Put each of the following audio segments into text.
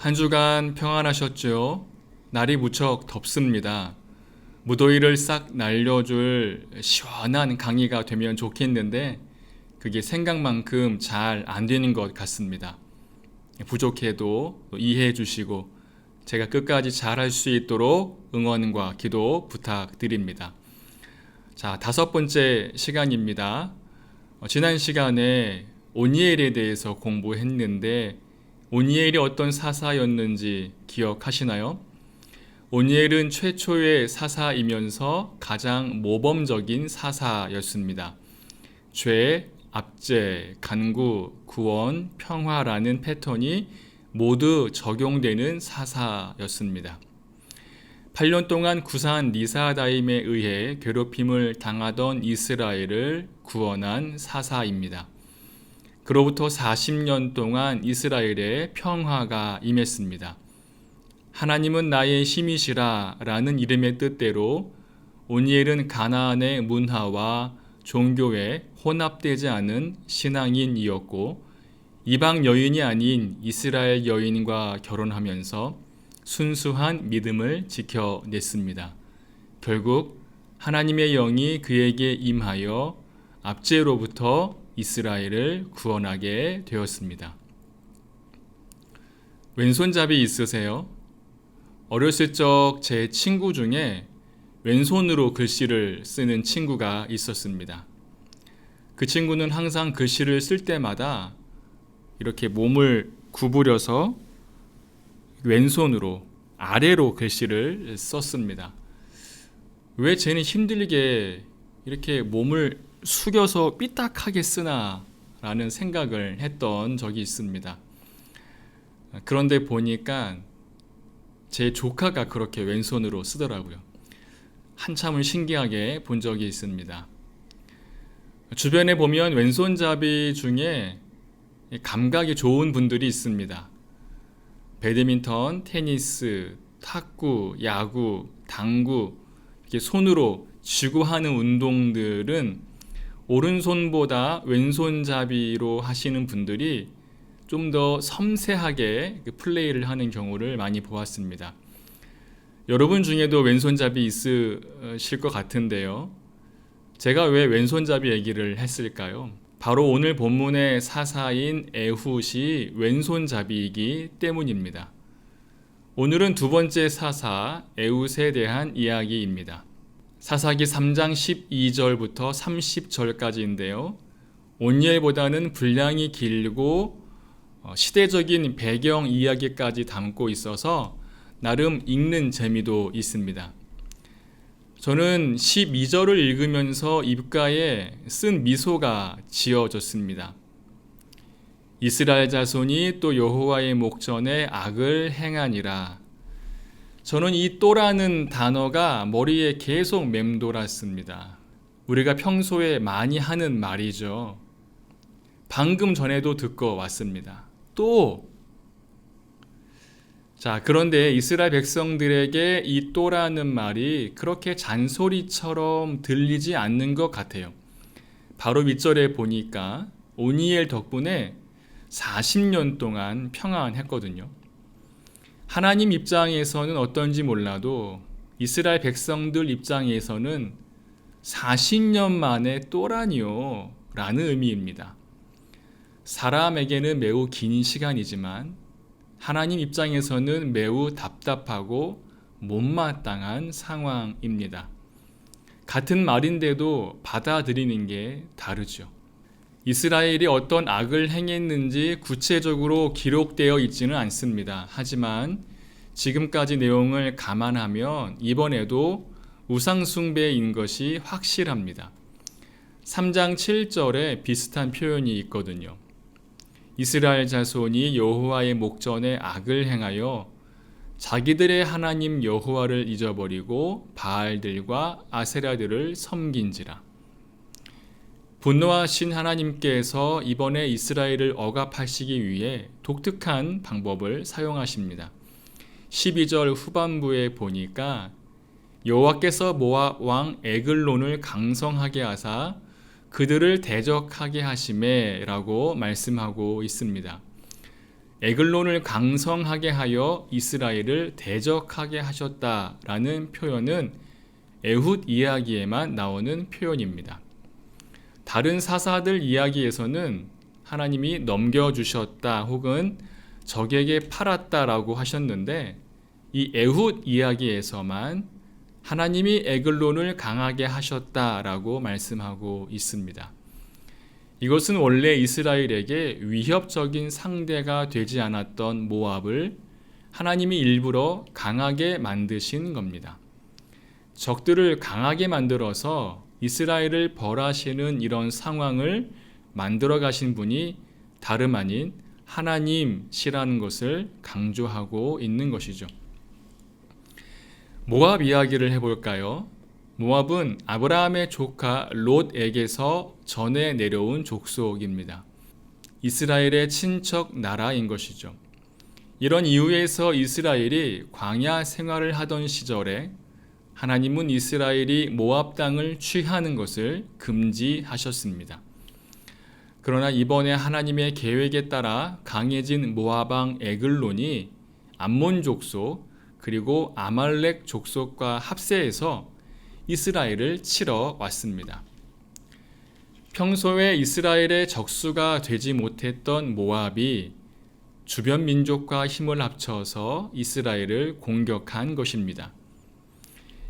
한 주간 평안하셨죠? 날이 무척 덥습니다. 무더위를 싹 날려줄 시원한 강의가 되면 좋겠는데 그게 생각만큼 잘 안 되는 것 같습니다. 부족해도 이해해 주시고 제가 끝까지 잘할 수 있도록 응원과 기도 부탁드립니다. 자, 5번째 시간입니다. 지난 시간에 오니엘에 대해서 공부했는데 오니엘이 어떤 사사였는지 기억하시나요? 오니엘은 최초의 사사이면서 가장 모범적인 사사였습니다. 죄, 압제, 간구, 구원, 평화라는 패턴이 모두 적용되는 사사였습니다. 8년 동안 구산 니사다임에 의해 괴롭힘을 당하던 이스라엘을 구원한 사사입니다. 그로부터 40년 동안 이스라엘에 평화가 임했습니다. 하나님은 나의 힘이시라 라는 이름의 뜻대로 오니엘은 가나안의 문화와 종교에 혼합되지 않은 신앙인이었고 이방 여인이 아닌 이스라엘 여인과 결혼하면서 순수한 믿음을 지켜냈습니다. 결국 하나님의 영이 그에게 임하여 압제로부터 이스라엘을 구원하게 되었습니다. 왼손잡이 있으세요? 어렸을 적 제 친구 중에 왼손으로 글씨를 쓰는 친구가 있었습니다. 그 친구는 항상 글씨를 쓸 때마다 이렇게 몸을 구부려서 왼손으로 아래로 글씨를 썼습니다. 왜 쟤는 힘들게 이렇게 몸을 숙여서 삐딱하게 쓰나 라는 생각을 했던 적이 있습니다. 그런데 보니까 제 조카가 그렇게 왼손으로 쓰더라고요. 한참을 신기하게 본 적이 있습니다. 주변에 보면 왼손잡이 중에 감각이 좋은 분들이 있습니다. 배드민턴, 테니스, 탁구, 야구, 당구 이렇게 손으로 쥐고 하는 운동들은 오른손보다 왼손잡이로 하시는 분들이 좀 더 섬세하게 플레이를 하는 경우를 많이 보았습니다. 여러분 중에도 왼손잡이 있으실 것 같은데요. 제가 왜 왼손잡이 얘기를 했을까요? 바로 오늘 본문의 사사인 에훗이 왼손잡이이기 때문입니다. 오늘은 두 번째 사사 에훗에 대한 이야기입니다. 사사기 3장 12절부터 30절까지인데요. 오니엘보다는 분량이 길고 시대적인 배경 이야기까지 담고 있어서 나름 읽는 재미도 있습니다. 저는 12절을 읽으면서 입가에 쓴 미소가 지어졌습니다. 이스라엘 자손이 또 여호와의 목전에 악을 행하니라. 저는 이 또라는 단어가 머리에 계속 맴돌았습니다. 우리가 평소에 많이 하는 말이죠. 방금 전에도 듣고 왔습니다. 또 자, 그런데 이스라엘 백성들에게 이 또라는 말이 그렇게 잔소리처럼 들리지 않는 것 같아요. 바로 윗절에 보니까 오니엘 덕분에 40년 동안 평안했거든요. 하나님 입장에서는 어떤지 몰라도 이스라엘 백성들 입장에서는 40년 만에 또라니요 라는 의미입니다. 사람에게는 매우 긴 시간이지만 하나님 입장에서는 매우 답답하고 못마땅한 상황입니다. 같은 말인데도 받아들이는 게 다르죠. 이스라엘이 어떤 악을 행했는지 구체적으로 기록되어 있지는 않습니다. 하지만 지금까지 내용을 감안하면 이번에도 우상숭배인 것이 확실합니다. 3장 7절에 비슷한 표현이 있거든요. 이스라엘 자손이 여호와의 목전에 악을 행하여 자기들의 하나님 여호와를 잊어버리고 바알들과 아세라들을 섬긴지라. 분노하신 하나님께서 이번에 이스라엘을 억압하시기 위해 독특한 방법을 사용하십니다. 12절 후반부에 보니까 여호와께서 모압 왕 에글론을 강성하게 하사 그들을 대적하게 하시매 라고 말씀하고 있습니다. 에글론을 강성하게 하여 이스라엘을 대적하게 하셨다라는 표현은 에훗 이야기에만 나오는 표현입니다. 다른 사사들 이야기에서는 하나님이 넘겨주셨다 혹은 적에게 팔았다라고 하셨는데 이 에훗 이야기에서만 하나님이 에글론을 강하게 하셨다라고 말씀하고 있습니다. 이것은 원래 이스라엘에게 위협적인 상대가 되지 않았던 모압을 하나님이 일부러 강하게 만드신 겁니다. 적들을 강하게 만들어서 이스라엘을 벌하시는 이런 상황을 만들어 가신 분이 다름 아닌 하나님이라는 것을 강조하고 있는 것이죠. 모압 이야기를 해볼까요? 모압은 아브라함의 조카 롯에게서 전해 내려온 족속입니다. 이스라엘의 친척 나라인 것이죠. 이런 이유에서 이스라엘이 광야 생활을 하던 시절에 하나님은 이스라엘이 모압 땅을 취하는 것을 금지하셨습니다. 그러나 이번에 하나님의 계획에 따라 강해진 모압 왕 에글론이 암몬 족속 그리고 아말렉 족속과 합세해서 이스라엘을 치러 왔습니다. 평소에 이스라엘의 적수가 되지 못했던 모압이 주변 민족과 힘을 합쳐서 이스라엘을 공격한 것입니다.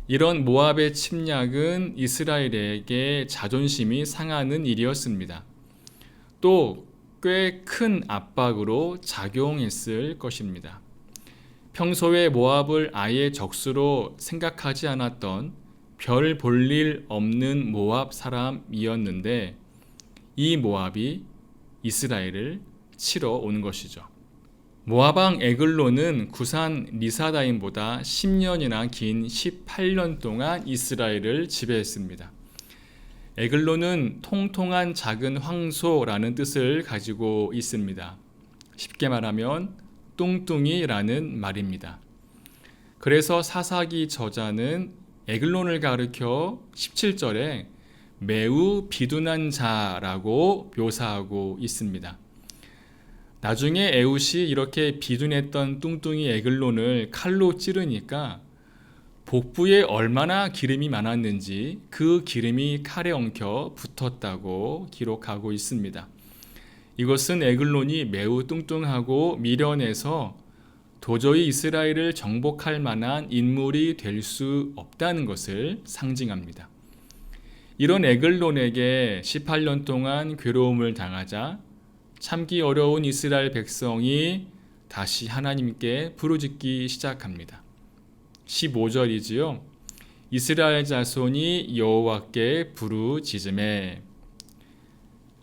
이런 모압의 침략은 이스라엘에게 자존심이 상하는 일이었습니다. 또 꽤 큰 압박으로 작용했을 것입니다. 평소에 모압을 아예 적수로 생각하지 않았던 별 볼 일 없는 모압 사람이었는데 이 모압이 이스라엘을 치러 온 것이죠. 모압 왕 에글론은 구산 리사다임보다 10년이나 긴 18년 동안 이스라엘을 지배했습니다. 에글론은 통통한 작은 황소라는 뜻을 가지고 있습니다. 쉽게 말하면 뚱뚱이라는 말입니다. 그래서 사사기 저자는 에글론을 가리켜 17절에 매우 비둔한 자라고 묘사하고 있습니다. 나중에 에훗이 이렇게 비둔했던 뚱뚱이 에글론을 칼로 찌르니까 복부에 얼마나 기름이 많았는지 그 기름이 칼에 엉켜 붙었다고 기록하고 있습니다. 이것은 에글론이 매우 뚱뚱하고 미련해서 도저히 이스라엘을 정복할 만한 인물이 될 수 없다는 것을 상징합니다. 이런 에글론에게 18년 동안 괴로움을 당하자 참기 어려운 이스라엘 백성이 다시 하나님께 부르짖기 시작합니다. 15절이지요. 이스라엘 자손이 여호와께 부르짖으매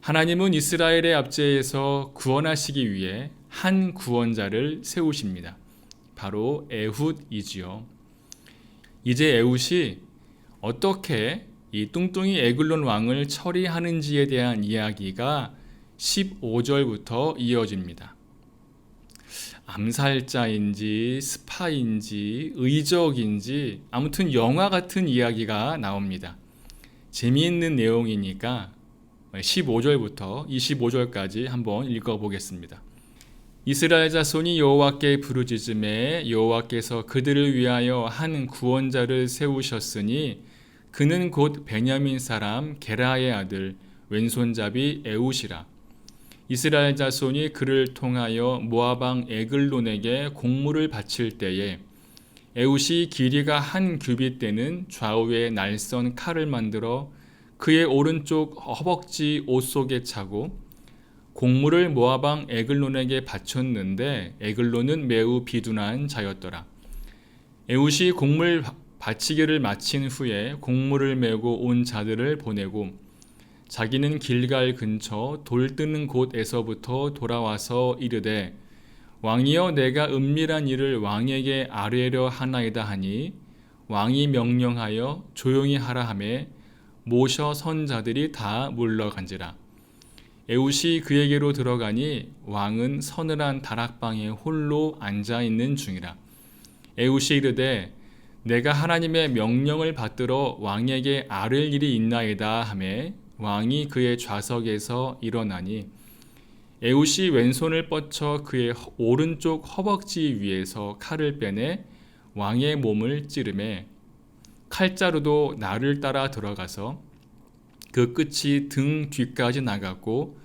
하나님은 이스라엘의 압제에서 구원하시기 위해 한 구원자를 세우십니다. 바로 에훗이지요. 이제 에훗이 어떻게 이 뚱뚱이 에글론 왕을 처리하는지에 대한 이야기가 15절부터 이어집니다. 암살자인지 스파인지 의적인지 아무튼 영화 같은 이야기가 나옵니다. 재미있는 내용이니까 15절부터 25절까지 한번 읽어보겠습니다. 이스라엘 자손이 여호와께 부르짖음에 여호와께서 그들을 위하여 한 구원자를 세우셨으니 그는 곧 베냐민 사람 게라의 아들 왼손잡이 에훗이라. 이스라엘 자손이 그를 통하여 모압 왕 에글론에게 공물을 바칠 때에 에훗이 길이가 한 규빗 되는 좌우에 날선 칼을 만들어 그의 오른쪽 허벅지 옷 속에 차고 공물을 모압 왕 에글론에게 바쳤는데 에글론은 매우 비둔한 자였더라. 에훗이 공물 바치기를 마친 후에 공물을 메고 온 자들을 보내고 자기는 길갈 근처 돌 뜨는 곳에서부터 돌아와서 이르되 왕이여 내가 은밀한 일을 왕에게 아뢰려 하나이다 하니 왕이 명령하여 조용히 하라 하매 모셔 선 자들이 다 물러간지라. 에훗이 그에게로 들어가니 왕은 서늘한 다락방에 홀로 앉아있는 중이라. 에훗이 이르되 내가 하나님의 명령을 받들어 왕에게 아뢰 일이 있나이다 하매 왕이 그의 좌석에서 일어나니 에훗이 왼손을 뻗쳐 그의 오른쪽 허벅지 위에서 칼을 빼내 왕의 몸을 찌르매 칼자루도 나를 따라 들어가서 그 끝이 등 뒤까지 나갔고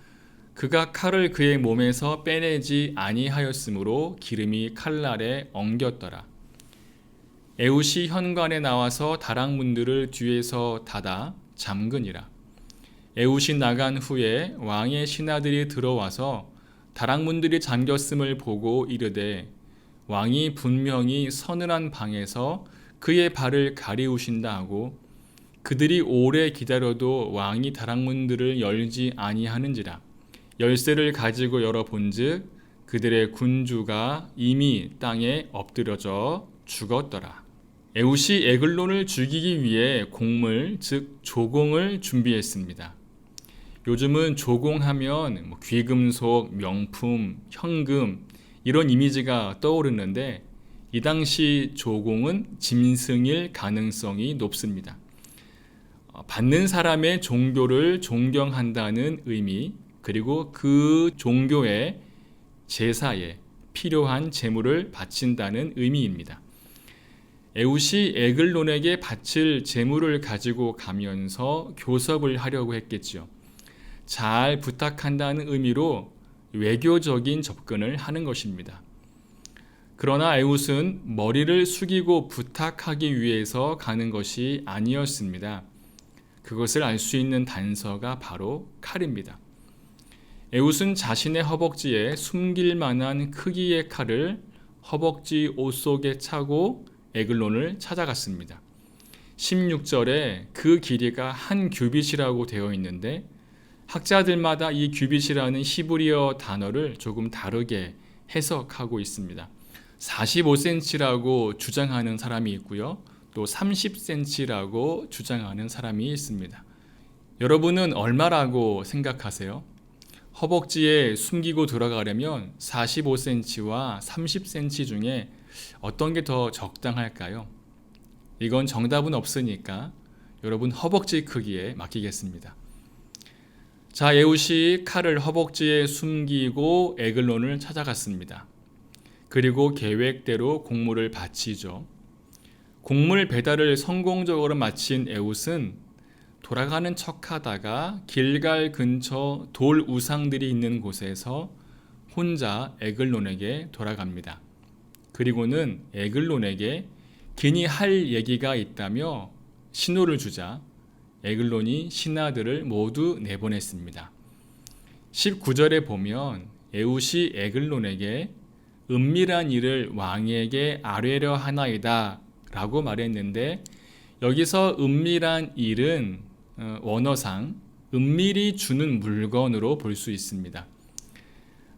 그가 칼을 그의 몸에서 빼내지 아니하였으므로 기름이 칼날에 엉겼더라. 에훗이 현관에 나와서 다락문들을 뒤에서 닫아 잠그니라. 에훗이 나간 후에 왕의 신하들이 들어와서 다락문들이 잠겼음을 보고 이르되 왕이 분명히 서늘한 방에서 그의 발을 가리우신다 하고 그들이 오래 기다려도 왕이 다락문들을 열지 아니하는지라. 열쇠를 가지고 열어본즉 그들의 군주가 이미 땅에 엎드려져 죽었더라. 에훗이 에글론을 죽이기 위해 곡물, 즉 조공을 준비했습니다. 요즘은 조공하면 귀금속, 명품, 현금 이런 이미지가 떠오르는데 이 당시 조공은 짐승일 가능성이 높습니다. 받는 사람의 종교를 존경한다는 의미, 그리고 그 종교의 제사에 필요한 제물을 바친다는 의미입니다. 에훗이 에글론에게 바칠 제물을 가지고 가면서 교섭을 하려고 했겠죠. 잘 부탁한다는 의미로 외교적인 접근을 하는 것입니다. 그러나 에훗은 머리를 숙이고 부탁하기 위해서 가는 것이 아니었습니다. 그것을 알 수 있는 단서가 바로 칼입니다. 에훗은 자신의 허벅지에 숨길 만한 크기의 칼을 허벅지 옷 속에 차고 에글론을 찾아갔습니다. 16절에 그 길이가 한 규빗이라고 되어 있는데 학자들마다 이 규빗이라는 히브리어 단어를 조금 다르게 해석하고 있습니다. 45cm라고 주장하는 사람이 있고요. 또 30cm라고 주장하는 사람이 있습니다. 여러분은 얼마라고 생각하세요? 허벅지에 숨기고 들어가려면 45cm와 30cm 중에 어떤 게 더 적당할까요? 이건 정답은 없으니까 여러분 허벅지 크기에 맡기겠습니다. 자, 에훗이 칼을 허벅지에 숨기고 에글론을 찾아갔습니다. 그리고 계획대로 곡물을 바치죠. 곡물 배달을 성공적으로 마친 에훗은 돌아가는 척하다가 길갈 근처 돌 우상들이 있는 곳에서 혼자 에글론에게 돌아갑니다. 그리고는 에글론에게 긴히 할 얘기가 있다며 신호를 주자 에글론이 신하들을 모두 내보냈습니다. 19절에 보면 에훗이 에글론에게 은밀한 일을 왕에게 아뢰려 하나이다 라고 말했는데 여기서 은밀한 일은 원어상 은밀히 주는 물건으로 볼 수 있습니다.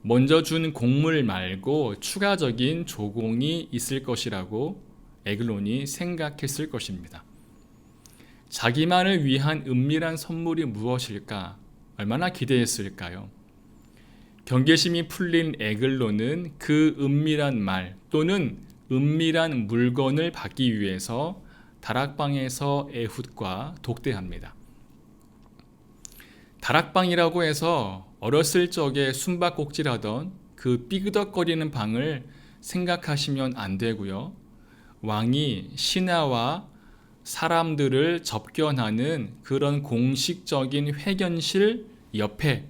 먼저 준 곡물 말고 추가적인 조공이 있을 것이라고 에글론이 생각했을 것입니다. 자기만을 위한 은밀한 선물이 무엇일까? 얼마나 기대했을까요? 경계심이 풀린 에글론은 그 은밀한 말 또는 은밀한 물건을 받기 위해서 다락방에서 에훗과 독대합니다. 다락방이라고 해서 어렸을 적에 숨바꼭질하던 그 삐그덕거리는 방을 생각하시면 안 되고요. 왕이 신하와 사람들을 접견하는 그런 공식적인 회견실 옆에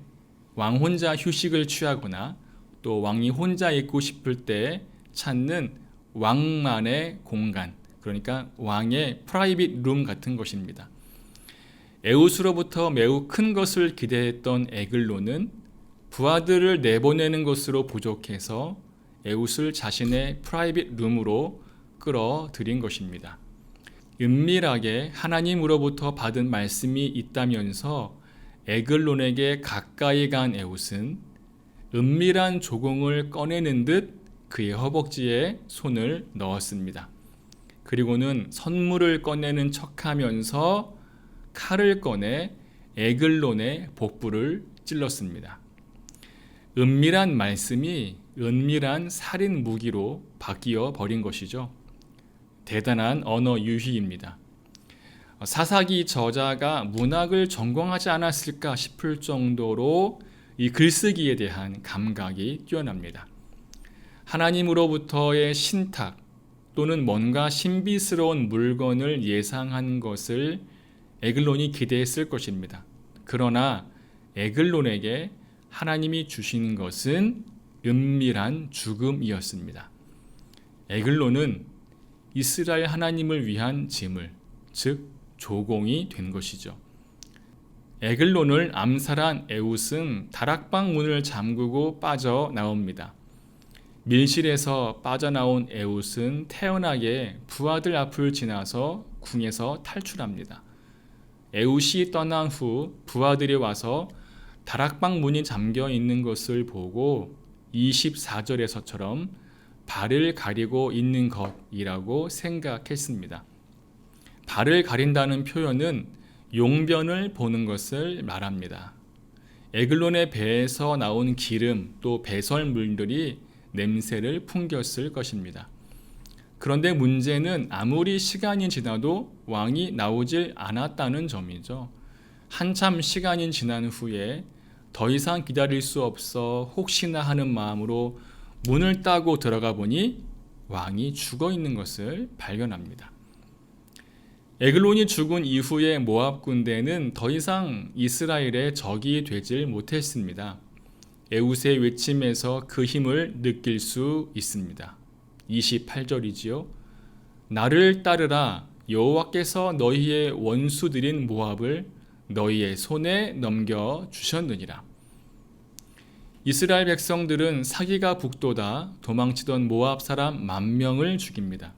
왕 혼자 휴식을 취하거나 또 왕이 혼자 있고 싶을 때 찾는 왕만의 공간, 그러니까 왕의 프라이빗 룸 같은 것입니다. 에훗으로부터 매우 큰 것을 기대했던 에글론은 부하들을 내보내는 것으로 부족해서 에훗을 자신의 프라이빗 룸으로 끌어들인 것입니다. 은밀하게 하나님으로부터 받은 말씀이 있다면서 에글론에게 가까이 간 에훗은 은밀한 조공을 꺼내는 듯 그의 허벅지에 손을 넣었습니다. 그리고는 선물을 꺼내는 척하면서 칼을 꺼내 에글론의 복부를 찔렀습니다. 은밀한 말씀이 은밀한 살인 무기로 바뀌어 버린 것이죠. 대단한 언어 유희입니다. 사사기 저자가 문학을 전공하지 않았을까 싶을 정도로 이 글쓰기에 대한 감각이 뛰어납니다. 하나님으로부터의 신탁 또는 뭔가 신비스러운 물건을 예상한 것을 에글론이 기대했을 것입니다. 그러나 에글론에게 하나님이 주신 것은 은밀한 죽음이었습니다. 에글론은 이스라엘 하나님을 위한 제물, 즉 조공이 된 것이죠. 에글론을 암살한 에웃은 다락방 문을 잠그고 빠져나옵니다. 밀실에서 빠져나온 에웃은 태연하게 부하들 앞을 지나서 궁에서 탈출합니다. 에웃이 떠난 후 부하들이 와서 다락방 문이 잠겨 있는 것을 보고 24절에서처럼 발을 가리고 있는 것이라고 생각했습니다. 발을 가린다는 표현은 용변을 보는 것을 말합니다. 에글론의 배에서 나온 기름 또 배설물들이 냄새를 풍겼을 것입니다. 그런데 문제는 아무리 시간이 지나도 왕이 나오질 않았다는 점이죠. 한참 시간이 지난 후에 더 이상 기다릴 수 없어 혹시나 하는 마음으로 문을 따고 들어가 보니 왕이 죽어 있는 것을 발견합니다. 에글론이 죽은 이후에 모압 군대는 더 이상 이스라엘의 적이 되질 못했습니다. 에웃의 외침에서 그 힘을 느낄 수 있습니다. 28절이지요. 나를 따르라. 여호와께서 너희의 원수들인 모압을 너희의 손에 넘겨 주셨느니라. 이스라엘 백성들은 사기가 북돋아 도망치던 모압 사람 10,000명을 죽입니다.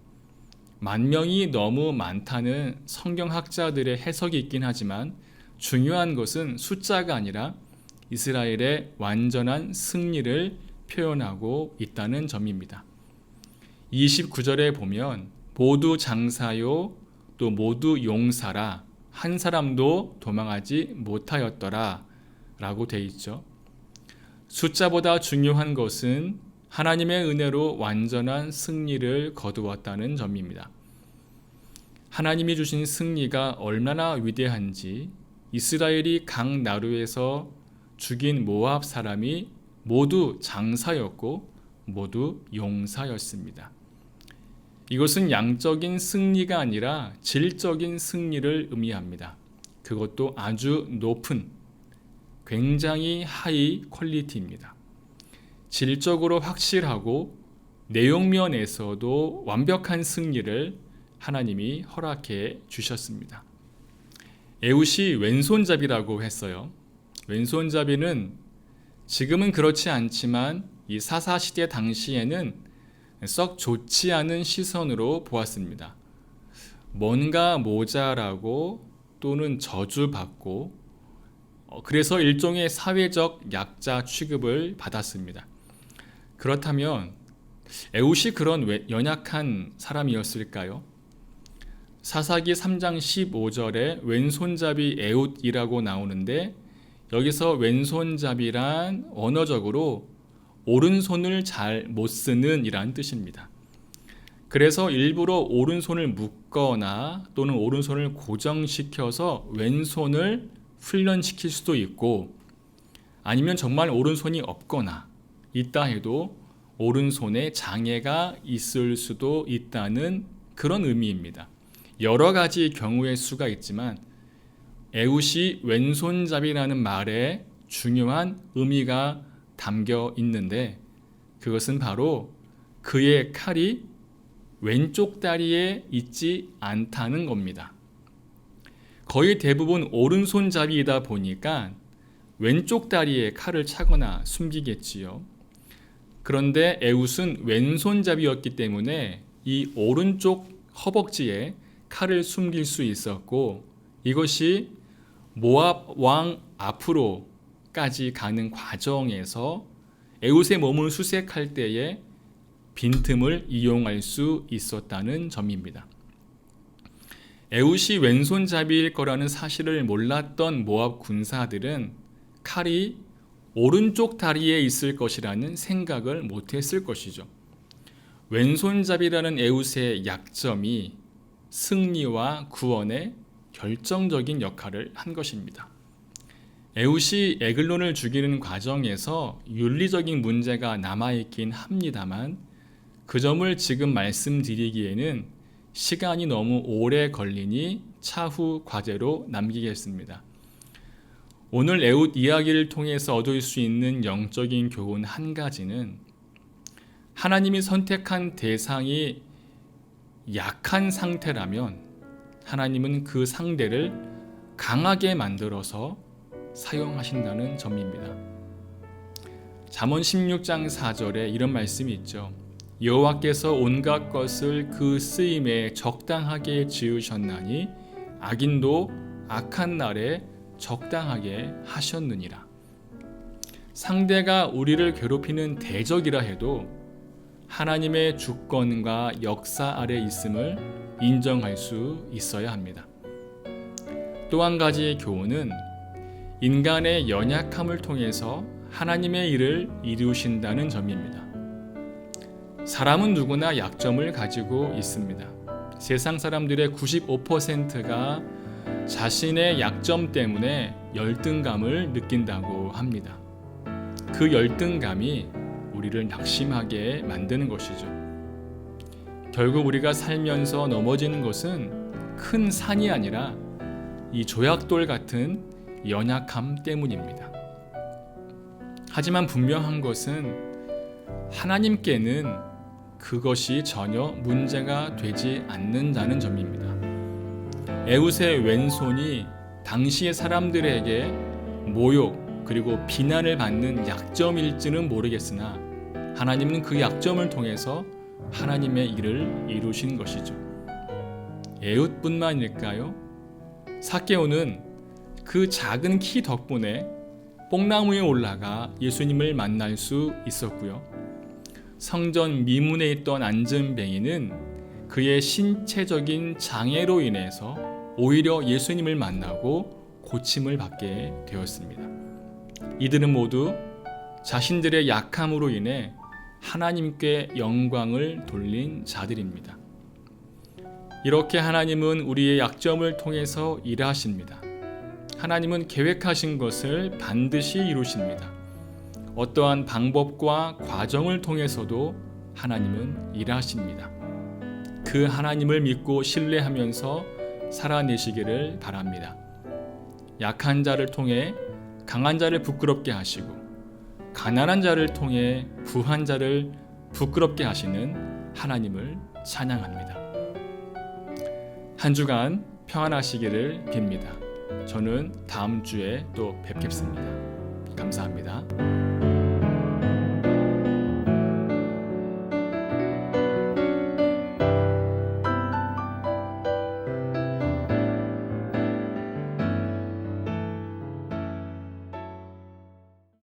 10,000명이 너무 많다는 성경학자들의 해석이 있긴 하지만 중요한 것은 숫자가 아니라 이스라엘의 완전한 승리를 표현하고 있다는 점입니다. 29절에 보면 모두 장사요 또 모두 용사라 한 사람도 도망하지 못하였더라 라고 되어 있죠. 숫자보다 중요한 것은 하나님의 은혜로 완전한 승리를 거두었다는 점입니다. 하나님이 주신 승리가 얼마나 위대한지 이스라엘이 각 나루에서 죽인 모압 사람이 모두 장사였고 모두 용사였습니다. 이것은 양적인 승리가 아니라 질적인 승리를 의미합니다. 그것도 아주 높은 굉장히 하이 퀄리티입니다. 질적으로 확실하고 내용면에서도 완벽한 승리를 하나님이 허락해 주셨습니다. 에웃이 왼손잡이라고 했어요. 왼손잡이는 지금은 그렇지 않지만 이 사사시대 당시에는 썩 좋지 않은 시선으로 보았습니다. 뭔가 모자라고 또는 저주받고 그래서 일종의 사회적 약자 취급을 받았습니다. 그렇다면 에웃이 그런 연약한 사람이었을까요? 사사기 3장 15절에 왼손잡이 에웃이라고 나오는데 여기서 왼손잡이란 언어적으로 오른손을 잘 못 쓰는 이란 뜻입니다. 그래서 일부러 오른손을 묶거나 또는 오른손을 고정시켜서 왼손을 훈련시킬 수도 있고 아니면 정말 오른손이 없거나 있다 해도 오른손에 장애가 있을 수도 있다는 그런 의미입니다. 여러 가지 경우의 수가 있지만 에웃이 왼손잡이라는 말에 중요한 의미가 담겨 있는데 그것은 바로 그의 칼이 왼쪽 다리에 있지 않다는 겁니다. 거의 대부분 오른손잡이이다 보니까 왼쪽 다리에 칼을 차거나 숨기겠지요. 그런데 에웃은 왼손잡이였기 때문에 이 오른쪽 허벅지에 칼을 숨길 수 있었고 이것이 모압 왕 앞으로까지 가는 과정에서 에웃의 몸을 수색할 때에 빈틈을 이용할 수 있었다는 점입니다. 에웃이 왼손잡이일 거라는 사실을 몰랐던 모압 군사들은 칼이 오른쪽 다리에 있을 것이라는 생각을 못했을 것이죠. 왼손잡이라는 에웃의 약점이 승리와 구원에 결정적인 역할을 한 것입니다. 에훗이 에글론을 죽이는 과정에서 윤리적인 문제가 남아있긴 합니다만 그 점을 지금 말씀드리기에는 시간이 너무 오래 걸리니 차후 과제로 남기겠습니다. 오늘 에훗 이야기를 통해서 얻을 수 있는 영적인 교훈 한 가지는 하나님이 선택한 대상이 약한 상태라면 하나님은 그 상대를 강하게 만들어서 사용하신다는 점입니다. 잠언 16장 4절에 이런 말씀이 있죠. 여호와께서 온갖 것을 그 쓰임에 적당하게 지으셨나니 악인도 악한 날에 적당하게 하셨느니라. 상대가 우리를 괴롭히는 대적이라 해도 하나님의 주권과 역사 아래 있음을 인정할 수 있어야 합니다. 또 한 가지 교훈은 인간의 연약함을 통해서 하나님의 일을 이루신다는 점입니다. 사람은 누구나 약점을 가지고 있습니다. 세상 사람들의 95%가 자신의 약점 때문에 열등감을 느낀다고 합니다. 그 열등감이 우리를 낙심하게 만드는 것이죠. 결국 우리가 살면서 넘어지는 것은 큰 산이 아니라 이 조약돌 같은 연약함 때문입니다. 하지만 분명한 것은 하나님께는 그것이 전혀 문제가 되지 않는다는 점입니다. 에훗의 왼손이 당시의 사람들에게 모욕 그리고 비난을 받는 약점일지는 모르겠으나 하나님은 그 약점을 통해서 하나님의 일을 이루신 것이죠. 에훗뿐만일까요? 삭개오는 그 작은 키 덕분에 뽕나무에 올라가 예수님을 만날 수 있었고요. 성전 미문에 있던 안전뱅이는 그의 신체적인 장애로 인해서 오히려 예수님을 만나고 고침을 받게 되었습니다. 이들은 모두 자신들의 약함으로 인해 하나님께 영광을 돌린 자들입니다. 이렇게 하나님은 우리의 약점을 통해서 일하십니다. 하나님은 계획하신 것을 반드시 이루십니다. 어떠한 방법과 과정을 통해서도 하나님은 일하십니다. 그 하나님을 믿고 신뢰하면서 살아내시기를 바랍니다. 약한 자를 통해 강한 자를 부끄럽게 하시고 가난한 자를 통해 부한 자를 부끄럽게 하시는 하나님을 찬양합니다. 한 주간 평안하시기를 빕니다. 저는 다음 주에 또 뵙겠습니다. 감사합니다.